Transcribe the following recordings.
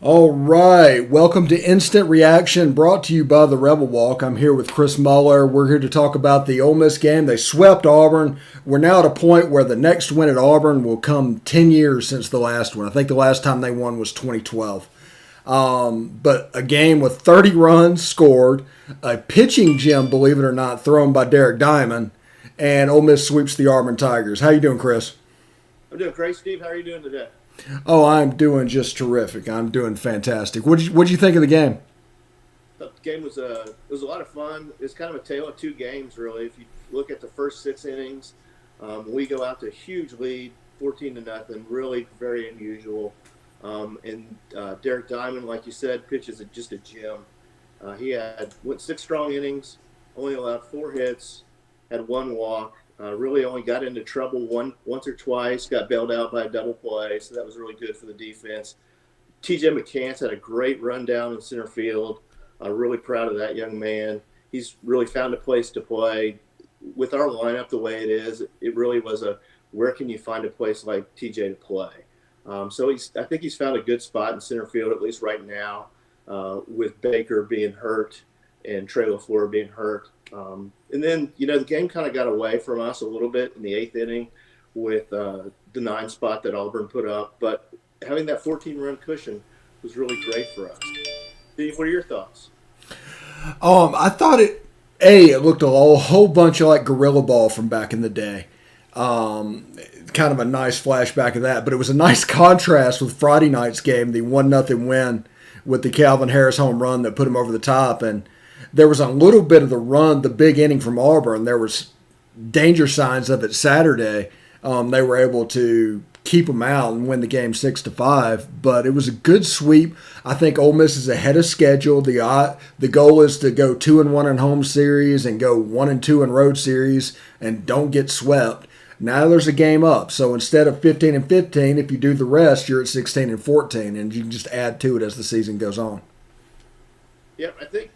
All right. Welcome to Instant Reaction, brought to you by the Rebel Walk. I'm here with Chris Muller. We're here to talk about the Ole Miss game. They swept Auburn. We're now at a point where the next win at Auburn will come 10 years since the last one. I think the last time they won was 2012. But a game with 30 runs scored, a pitching gem, believe it or not, thrown by Derek Diamond, and Ole Miss sweeps the Auburn Tigers. How you doing, Chris? I'm doing great, Steve. How are you doing today? Oh, I'm doing just terrific. I'm doing fantastic. What'd you think of the game? The game was a lot of fun. It's kind of a tale of two games, really. If you look at the first six innings, we go out to a huge lead, 14-0, really very unusual. And Derek Diamond, like you said, pitches just a gem. Went six strong innings, only allowed four hits, had one walk. Really only got into trouble once or twice, got bailed out by a double play, so that was really good for the defense. TJ McCants had a great run down in center field. Really proud of that young man. He's really found a place to play. With our lineup the way it is, it really was where can you find a place like TJ to play? I think he's found a good spot in center field, at least right now, with Baker being hurt and Trey LaFleur being hurt. And then, the game kind of got away from us a little bit in the eighth inning with the 9 spot that Auburn put up. But having that 14-run cushion was really great for us. Steve, what are your thoughts? I thought it looked a whole bunch of like Gorilla Ball from back in the day. Kind of a nice flashback of that, but it was a nice contrast with Friday night's game, the 1-0 win with the Calvin Harris home run that put him over the top. And there was a little bit of the big inning from Auburn. There was danger signs of it Saturday. They were able to keep them out and win the game 6-5. But it was a good sweep. I think Ole Miss is ahead of schedule. The goal is to go 2-1 in home series and go 1-2 in road series and don't get swept. Now there's a game up. So instead of 15-15, if you do the rest, you're at 16-14, and you can just add to it as the season goes on. Yeah, I think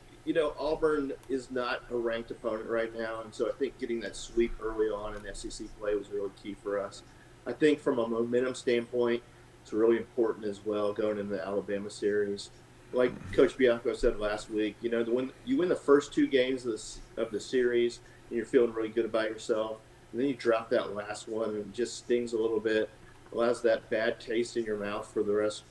Auburn is not a ranked opponent right now, and so I think getting that sweep early on in SEC play was really key for us. I think from a momentum standpoint, it's really important as well going into the Alabama series. Like Coach Bianco said last week, when you win the first two games of the series and you're feeling really good about yourself, and then you drop that last one and it just stings a little bit, allows that bad taste in your mouth for the rest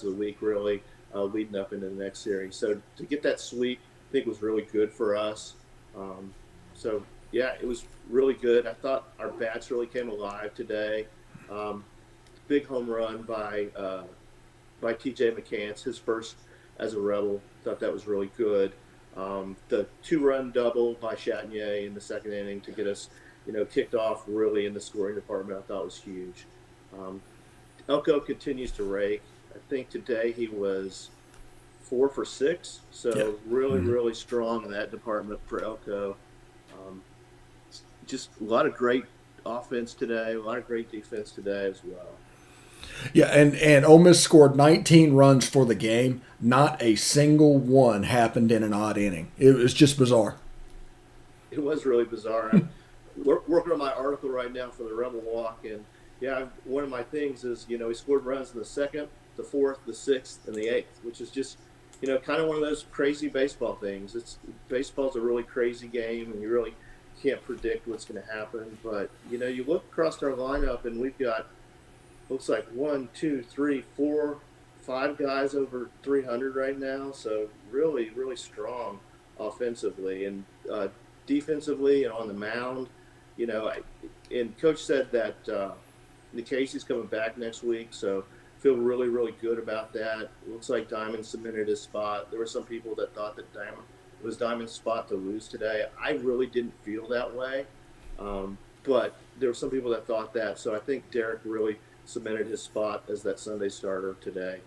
of the week, really. Leading up into the next series. So to get that sweep, I think was really good for us. It was really good. I thought our bats really came alive today. Big home run by TJ McCants, his first as a Rebel. Thought that was really good. The 2-run double by Chatagnier in the second inning to get us, kicked off really in the scoring department, I thought was huge. Elko continues to rake. I think today he was 4 for 6, so really strong in that department for Elko. Just a lot of great offense today, a lot of great defense today as well. Yeah, and Ole Miss scored 19 runs for the game. Not a single one happened in an odd inning. It was just bizarre. It was really bizarre. I'm working on my article right now for the Rebel Walk, and one of my things is, he scored runs in the second, the fourth, the sixth, and the eighth, which is just, kind of one of those crazy baseball things. Baseball's a really crazy game, and you really can't predict what's going to happen. But you look across our lineup, and we've got looks like 1, 2, 3, 4, 5 guys over 300 right now. So really, really strong offensively and defensively and on the mound. And Coach said that Casey's coming back next week, so feel really, really good about that. Looks like Diamond cemented his spot. There were some people that thought that it was Diamond's spot to lose today. I really didn't feel that way, but there were some people that thought that. So I think Derek really cemented his spot as that Sunday starter today.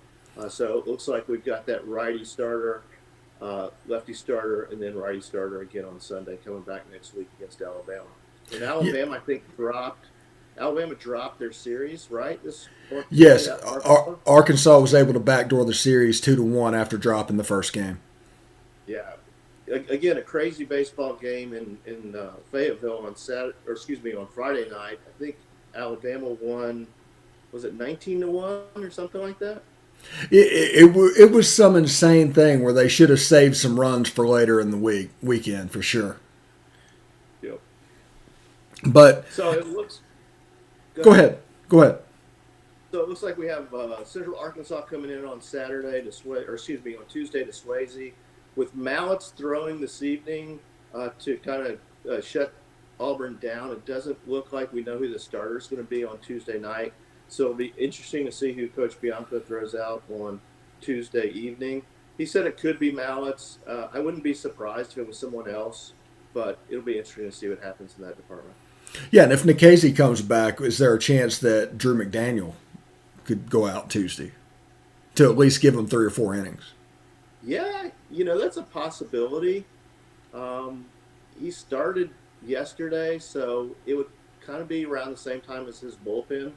So it looks like we've got that righty starter, lefty starter, and then righty starter again on Sunday coming back next week against Alabama. And Alabama, I think, Alabama dropped their series, right? Yes, Arkansas was able to backdoor the series 2-1 after dropping the first game. Yeah, again, a crazy baseball game in Fayetteville on Friday night. I think Alabama won. Was it 19-1 or something like that? It was some insane thing where they should have saved some runs for later in the weekend for sure. Yep. But so it looks. Go ahead. So it looks like we have Central Arkansas coming in on Saturday on Tuesday to Swayze, with Mallett's throwing this evening to kind of shut Auburn down. It doesn't look like we know who the starter is going to be on Tuesday night. So it'll be interesting to see who Coach Bianco throws out on Tuesday evening. He said it could be Mallett's. I wouldn't be surprised if it was someone else, but it'll be interesting to see what happens in that department. Yeah, and if Nikhazy comes back, is there a chance that Drew McDaniel could go out Tuesday to at least give him 3 or 4 innings? Yeah, that's a possibility. He started yesterday, so it would kind of be around the same time as his bullpen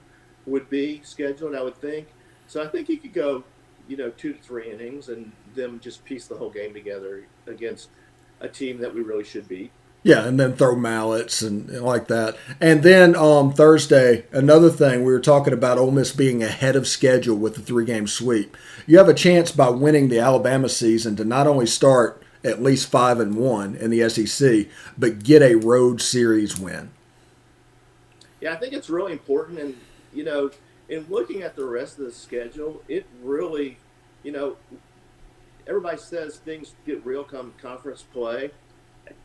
would be scheduled, I would think. So I think he could go, 2 to 3 innings and them just piece the whole game together against a team that we really should beat. Yeah, and then throw Mallett's and like that. And then Thursday, another thing, we were talking about Ole Miss being ahead of schedule with the 3-game sweep. You have a chance by winning the Alabama season to not only start at least 5-1 in the SEC, but get a road series win. Yeah, I think it's really important. And, in looking at the rest of the schedule, it really, everybody says things get real come conference play.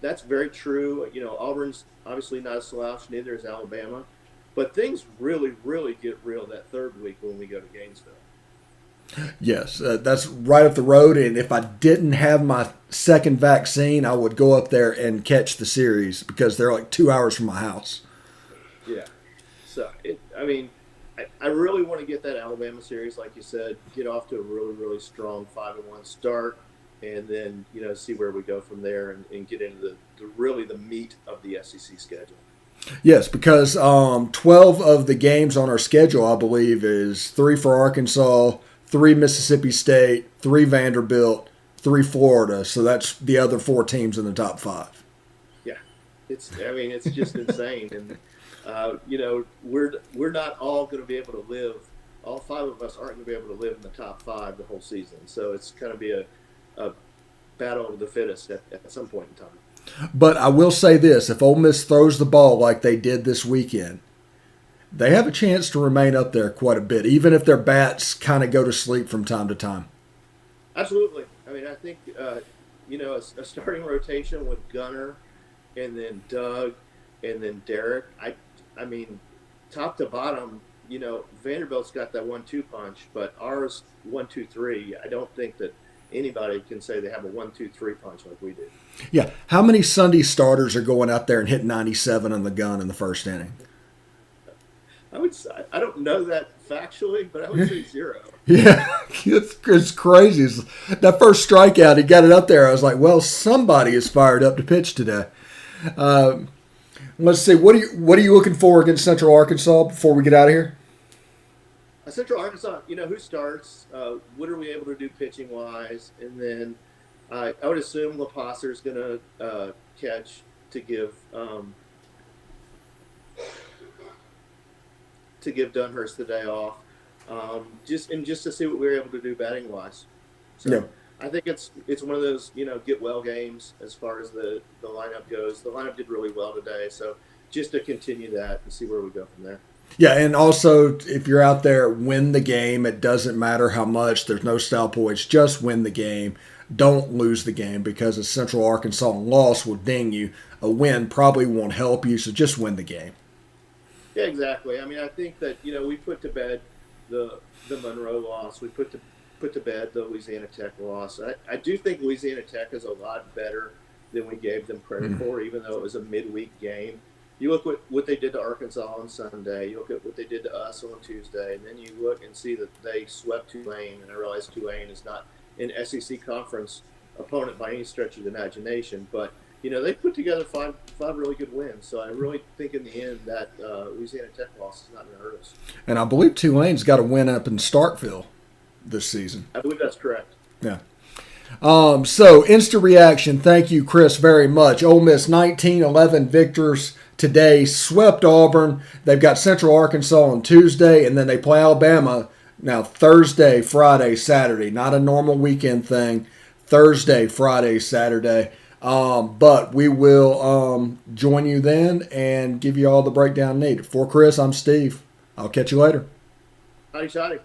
That's very true. Auburn's obviously not a slouch, neither is Alabama. But things really, really get real that third week when we go to Gainesville. Yes, that's right up the road. And if I didn't have my second vaccine, I would go up there and catch the series because they're like 2 hours from my house. Yeah. So, I really want to get that Alabama series, like you said, get off to a really, really strong 5-1 start, and then, see where we go from there and get into the meat of the SEC schedule. Yes, because 12 of the games on our schedule, I believe, is 3 for Arkansas, 3 Mississippi State, 3 Vanderbilt, 3 Florida. So that's the other 4 teams in the top 5. Yeah, it's just insane. And, we're not all going to be able to live. All 5 of us aren't going to be able to live in the top 5 the whole season. So it's going to be a battle of the fittest at some point in time. But I will say this, if Ole Miss throws the ball like they did this weekend, they have a chance to remain up there quite a bit, even if their bats kind of go to sleep from time to time. Absolutely. I think, a starting rotation with Gunnar and then Doug and then Derek, top to bottom, Vanderbilt's got that 1-2 punch, but ours 1-2-3, I don't think that anybody can say they have a 1-2-3 punch like we do. Yeah. How many Sunday starters are going out there and hit 97 on the gun in the first inning? I don't know that factually, but I would say 0. Yeah, it's crazy. That first strikeout, he got it up there. I was like, well, somebody is fired up to pitch today. Let's see. What are you looking for against Central Arkansas before we get out of here? Central Arkansas, who starts? What are we able to do pitching wise? And then I would assume LaPasser is going to catch to give Dunhurst the day off, just to see what we were able to do batting wise. So yeah. I think it's one of those get well games as far as the lineup goes. The lineup did really well today, so just to continue that and see where we go from there. Yeah, and also if you're out there, win the game. It doesn't matter how much. There's no style points. Just win the game. Don't lose the game because a Central Arkansas loss will ding you. A win probably won't help you, so just win the game. Yeah, exactly. I think that we put to bed the Monroe loss. We put to bed the Louisiana Tech loss. I do think Louisiana Tech is a lot better than we gave them credit for, even though it was a midweek game. You look what they did to Arkansas on Sunday. You look at what they did to us on Tuesday, and then you look and see that they swept Tulane, and I realize Tulane is not an SEC conference opponent by any stretch of the imagination, but they put together five really good wins. So I really think in the end that Louisiana Tech loss is not going to hurt us. And I believe Tulane's got a win up in Starkville this season. I believe that's correct. Yeah. So instant reaction. Thank you, Chris, very much. Ole Miss 19-11 victors today, swept Auburn. They've got Central Arkansas on Tuesday, and then they play Alabama Now, Thursday, Friday, Saturday, not a normal weekend thing. Thursday, Friday, Saturday. But we will join you then and give you all the breakdown needed. For Chris, I'm Steve. I'll catch you later. Howdy,